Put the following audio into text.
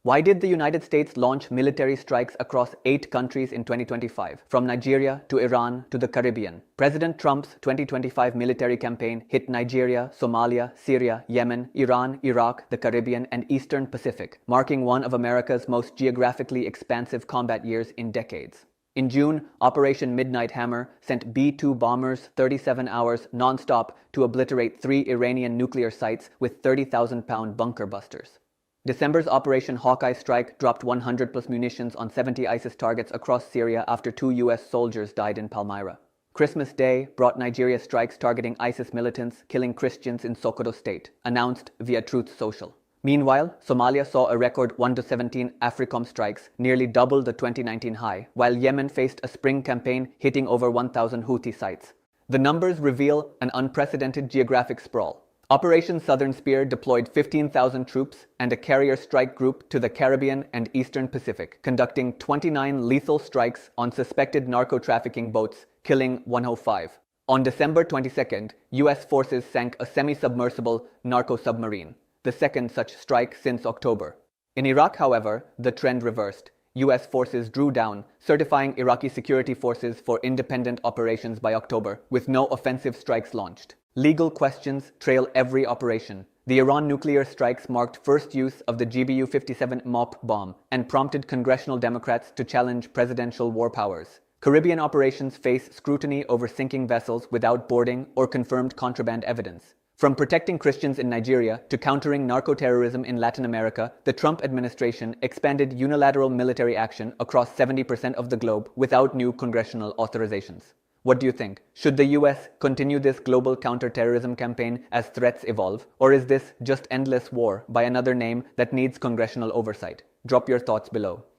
Why did the United States launch military strikes across 8 countries in 2025, from Nigeria to Iran to the Caribbean? President Trump's 2025 military campaign hit Nigeria, Somalia, Syria, Yemen, Iran, Iraq, the Caribbean, and Eastern Pacific, marking one of America's most geographically expansive combat years in decades. In June, Operation Midnight Hammer sent B-2 bombers 37 hours non-stop to obliterate 3 Iranian nuclear sites with 30,000-pound bunker busters. December's Operation Hawkeye strike dropped 100-plus munitions on 70 ISIS targets across Syria after 2 U.S. soldiers died in Palmyra. Christmas Day brought Nigeria strikes targeting ISIS militants killing Christians in Sokoto state, announced via Truth Social. Meanwhile, Somalia saw a record 1-17 AFRICOM strikes, nearly double the 2019 high, while Yemen faced a spring campaign hitting over 1,000 Houthi sites. The numbers reveal an unprecedented geographic sprawl. Operation Southern Spear deployed 15,000 troops and a carrier strike group to the Caribbean and Eastern Pacific, conducting 29 lethal strikes on suspected narco-trafficking boats, killing 105. On December 22nd, U.S. forces sank a semi-submersible narco-submarine, the second such strike since October. In Iraq, however, the trend reversed. U.S. forces drew down, certifying Iraqi security forces for independent operations by October, with no offensive strikes launched. Legal questions trail every operation. The Iran nuclear strikes marked first use of the GBU-57 MOP bomb and prompted congressional Democrats to challenge presidential war powers. Caribbean operations face scrutiny over sinking vessels without boarding or confirmed contraband evidence. From protecting Christians in Nigeria to countering narco-terrorism in Latin America, the Trump administration expanded unilateral military action across 70% of the globe without new congressional authorizations. What do you think? Should the US continue this global counter-terrorism campaign as threats evolve, or is this just endless war by another name that needs congressional oversight? Drop your thoughts below.